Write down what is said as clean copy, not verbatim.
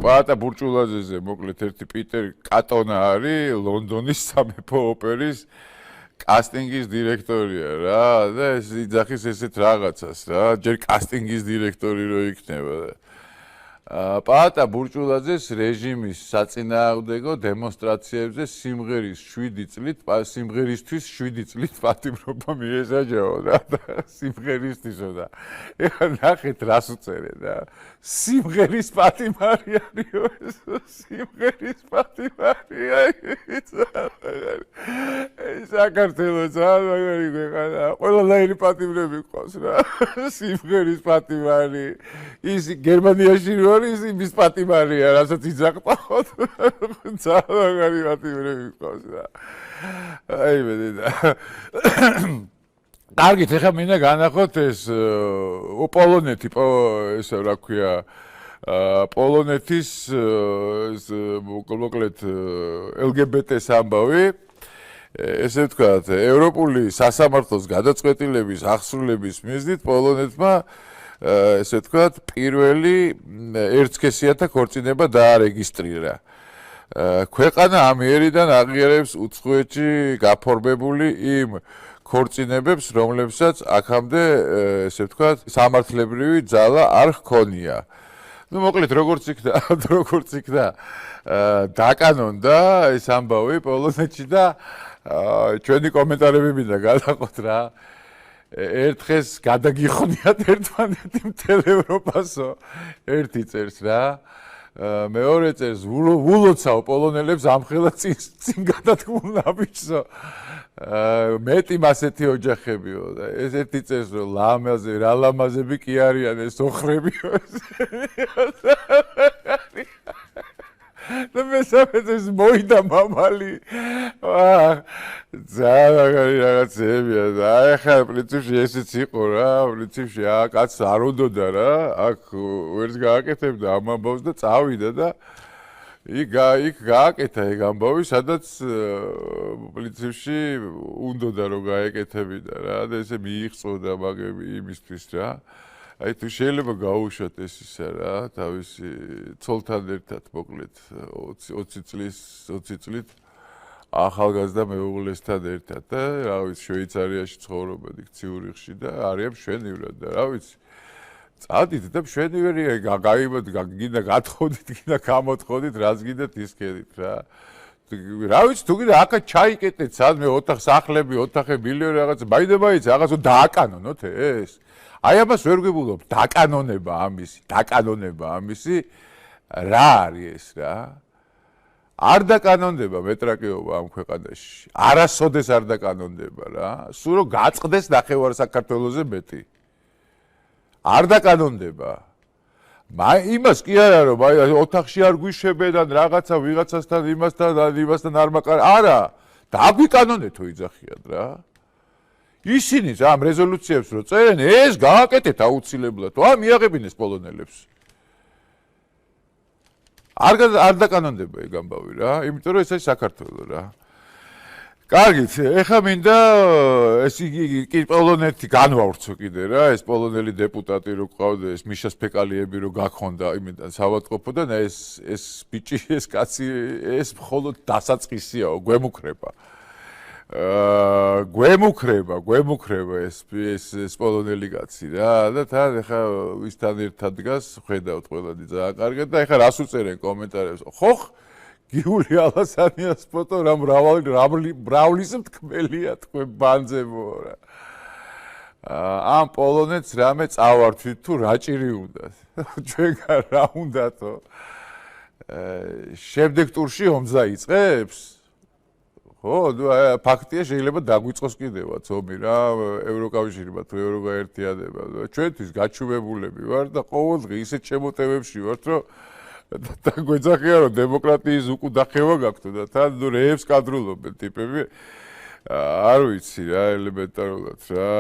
პაატა ბურჭულაძეზე მოკლედ ერთი პიტერ კატონა არის ლონდონის სამეფო ოპერის კასტინგის დირექტორია რა და ეს იძახის ესეთ რაღაცას რა ჯერ კასტინგის დირექტორი რო იქნება პაატა ბურჭულაძეს რეჟიმის საწინააღმდეგო დემონსტრაციებზე სიმღერის 7 წლით სიმღერისთვის 7 წლით პატიმრობა მიესაჯაო რა სიმღერისთვისო და ეხლა ნახეთ რას უწერენ რა სიმღერის პატიმარი არისო ეს სიმღერის პატიმარი არის საქართველოს მაგარი ქვეყანა ყველანაირი პატიმრები ყავს რა სიმღერის პატიმარი ის გერმანიაში რო არის იმის პატიმარია რასაც იძახტახოთ ძალიან პატიმრები ყავს რა აი მე და კარგით ეხლა მინდა განახოთ ეს პოლონეთი ესე რა ქვია პოლონეთის მოკლედ LGBT-ს ამბავი ესე ვთქვათ ევროპული სასამართლოს გადაწყვეტილების აღსრულების მიზნით პოლონეთმა ესე ვთქვათ პირველი ერთსქესიანთა ქორწინება დაარეგისტრირა ქვეყანა ამიერიდან აღიარებს უცხოეთში გაფორმებული იმ ქორწინებებს რომლებსაც აქამდე ესე ვთქვათ სამართლებრივი ძალა არ ჰქონია ну მოკლედ როგორც იქნა დაკანონდა ეს ამბავი პოლონეთში და ჩვენი კომენტარები მინდა გადაყოთ რა ერთ დღეს გადაგიხონიათ ერთმანეთი მთელ ევროპასო ერთი წერს რა მეორე წერს ვულოცავ პოლონელებს ამხელა წინ გადადგმულ ნაბიჯსო მეტი მასეთი ოჯახებიო და ეს ერთი წერს რომ რა ლამაზები კი არიან ეს ოხრებიო და მესამე წერს მოიდა მამალი ძალიან რაღაცებია და ახლა პრინციპში ესეც იყო რა პრინციპში კაცს არ უნდოდა რა აქ ვერც გააკეთებდა ამ ამბავს და წავიდა და იქ გააკეთა ეგ ამბავი სადაც პრინციპში უნდოდა რომ გაეკეთებინა რა და ესე მიიღწოდა მაგები იმისთვის რა აი თუ შეიძლება გაუშვათ ეს ისა რა თავისი ცოლთან ერთად მოკლედ 20 წლით ახალგაზრდა მეუღლესთან ერთად და რა ვიცი შვეიცარიაში ცხოვრობენ იქ ციურიხში და არიან მშვენივრად და რა ვიცი წადით და მშვენივრია გინდა გათხოვდით გინდა გამოთხოვდით რაც გინდათ ისკედით რა ვიცი თუ გინდა აქა ჩაიკეტეთ სადმე სახლები ოთახები მილიონი რაღაც მაინდა-მაინც რაღაცო დააკანონოთ ეს აი ამას ვერ გვიბულობ დაკანონება ამისი რა არის ეს რა არ დაკანონდება მეტრაკეობა ამ ქვეყანაში არასოდეს არ დაკანონდება რა სულ რომ გაწყდეს ნახევარ საქართველოზე მეტი არ დაკანონდება იმას კი არა რომ აი ოთახში არ გვიშებენ ან რაღაცა ვიღაცასთან იმასთან არ მაკარ არა დაგვიკანონეთო იძახიან რა ისინი ამ რეზოლუციებს რო წერენ ეს გააკეთეთ აუცილებლად და მიაღებინეს პოლონელებს არ დაკანონდება ეგ ამბავი რა იმიტომ რომ ეს არის საქართველო რა კარგით ეხლა მინდა ეს კი პოლონეთი განვავრცო კიდე რა ეს პოლონელი დეპუტატი რო ყავდა ეს მიშა სპეკალიები რო გაქონდა იმიდან საავადმყოფო და ეს ბიჭი ეს კაცი ეს მხოლოდ დასაწყისიაო გვემუქრება ეს პოლონელი კაცი რა და თან ეხა ვისთან ერთად დგას ხედავთ ყველანი ძალიან კარგად და ეხა რას უწერენ კომენტარებს ხოხ გიული ალასანიას ფოტო რა მრავლის მთქმელია თქვენ ბანძებო რა ამ პოლონეთს რამე წავართვით თუ რაჭირი უნდათ ჩვენგან რა უნდათო შემდეგ ტურში ომს დაიწყებს ხო ფაქტია შეიძლება დაგვიწყოს კიდევაც ომი რა ევროკავშირმა თუ ევროგაერთიანება ჩვენთვის გაჩუმებულები ვარ და ყოველდღე ისეთ შემოტევებში ვართ რომ და გვეძახიან რომ დემოკრატიის უკუდახევა გაქვთ და თან რეებს კადრულობენ ტიპები არ ვიცი რა ელემენტარულად რა